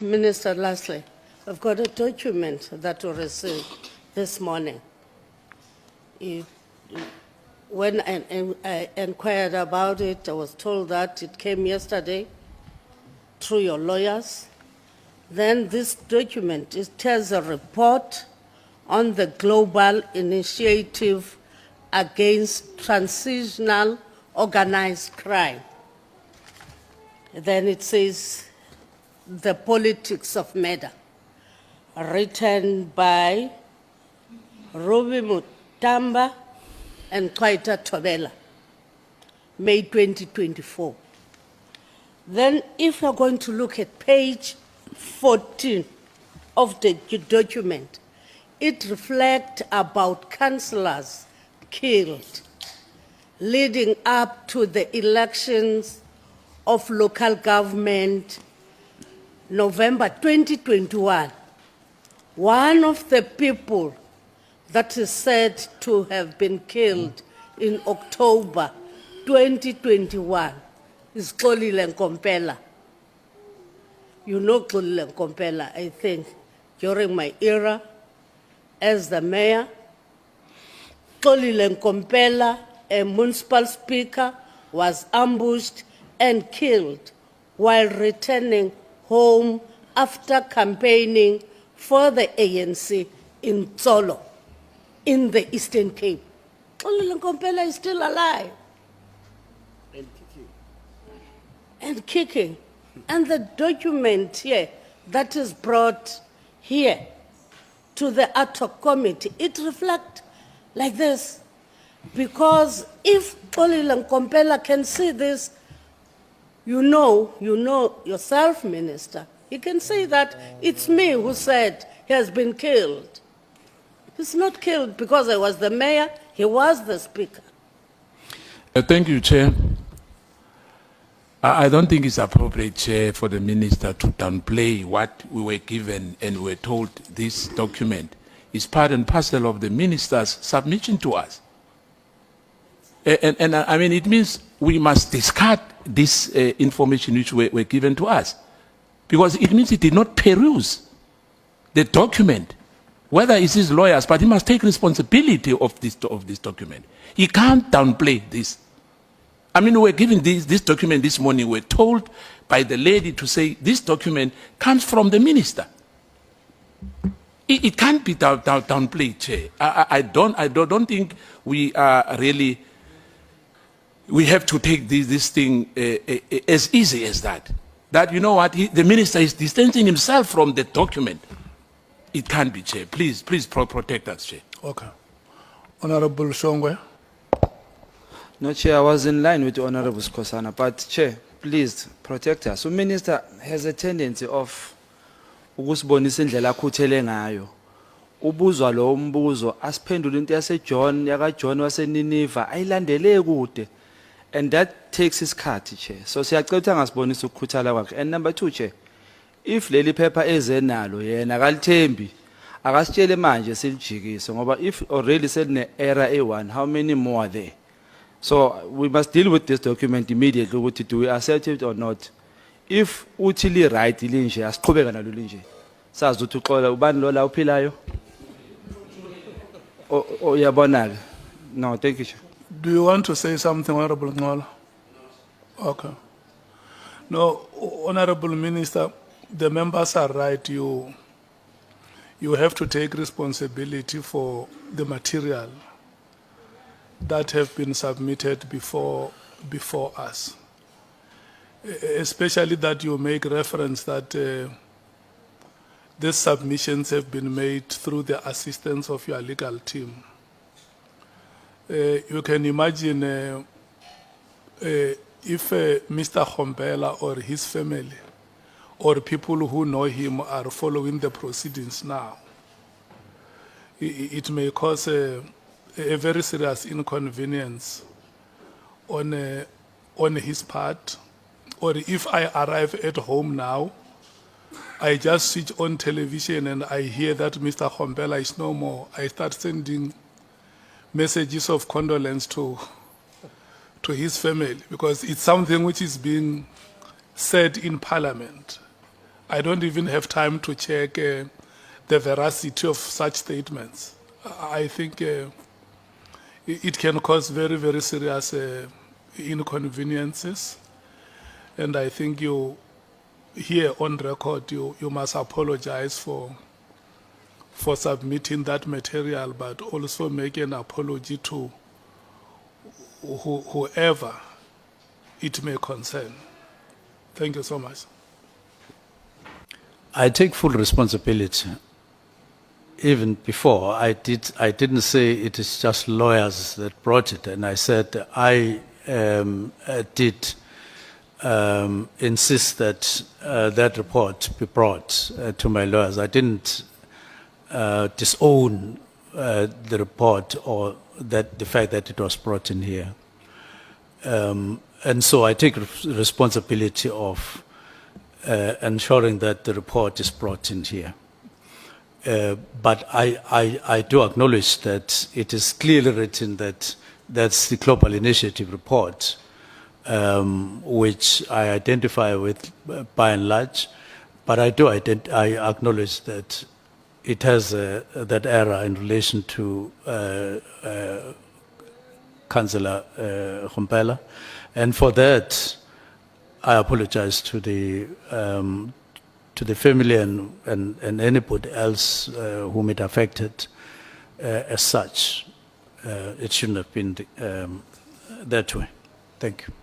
Minister, lastly, I've got a document that we received this morning. When I inquired about it, I was told that it came yesterday through your lawyers. Then this document, it tells a report on the global initiative against transitional organized crime. Then it says, The Politics of Murder, written by Ruby Mutamba and Kwaita Tobela, May 2024. Then if you're going to look at page 14 of the document, it reflects about councillors killed leading up to the elections of local government November 2021. One of the people that is said to have been killed in October 2021 is Xolile Nkompela. You know Xolile Nkompela, I think, during my era as the mayor. Xolile Nkompela, a municipal speaker, was ambushed and killed while returning home after campaigning for the ANC in Tsolo, in the Eastern Cape. Xolile Nkompela is still alive. And kicking. And the document here that is brought here to the ad hoc committee, it reflects like this. Because if Xolile Nkompela can see this, you know yourself, Minister, you can say that it's me who said he has been killed. He's not killed because I was the mayor, he was the speaker. Thank you, Chair. I don't think it's appropriate, Chair, for the Minister to downplay what we were given and were told this document is part and parcel of the Minister's submission to us. And I mean, it means we must discard this information which were given to us, because it means he did not peruse the document, whether it's his lawyers, but he must take responsibility of this document. He can't downplay this. I mean, we were given this document this morning. We were told by the lady to say this document comes from the minister. It can't be downplayed, Chair. I don't think we are really. We have to take this thing as easy as that. That, you know what, the minister is distancing himself from the document. It can't be, Chair. Please protect us, Chair. Okay. Honorable Shongwe. No, Chair, I was in line with the Honorable Skosana, but Chair, please protect us. The minister has a tendency of ukusibonisa indlela akhuthele ngayo. Ubuzwa lo umbuzo asiphendula into yase John yaka John waseNineve ayilandele kude. And that takes his card, Chair. So siyacela ukuthi angasibonisa ukukhuthala kwakhe. And number 2, Chair, if leli phepha ezenalo yena akalithembi akasitshele manje silijikise ngoba if already said ne era A1, how many more are there? So we must deal with this document immediately. Ukuthi do we accept it or not? If uthi li right linje asiqhubeka nalo linje. Sazi ukuthi uxola ubani lo la uphilayo? Oh yabonaka. No, thank you, Chair. Do you want to say something, Honorable Ngola? Okay. No, Honorable Minister, the members are right. You have to take responsibility for the material that have been submitted before us. Especially that you make reference that these submissions have been made through the assistance of your legal team. You can imagine if Mr. Nkompela or his family or people who know him are following the proceedings now, it may cause a very serious inconvenience on his part. Or if I arrive at home now, I just switch on television and I hear that Mr. Nkompela is no more, I start sending messages of condolence to his family, because it's something which is being said in Parliament. I don't even have time to check the veracity of such statements. I think it can cause very, very serious inconveniences. And I think you, here on record, you must apologize for submitting that material, but also make an apology to whoever it may concern. Thank you so much. I take full responsibility. Even before, I didn't say it is just lawyers that brought it, and I said I did insist that that report be brought to my lawyers. I didn't disown the report or the fact that it was brought in here. And so I take responsibility of ensuring that the report is brought in here. But I do acknowledge that it is clearly written that that's the Global Initiative report, which I identify with by and large, but I acknowledge that it has that error in relation to Councillor Gompela, and for that I apologize to the family and anybody else whom it affected. As such, it shouldn't have been that way. Thank you.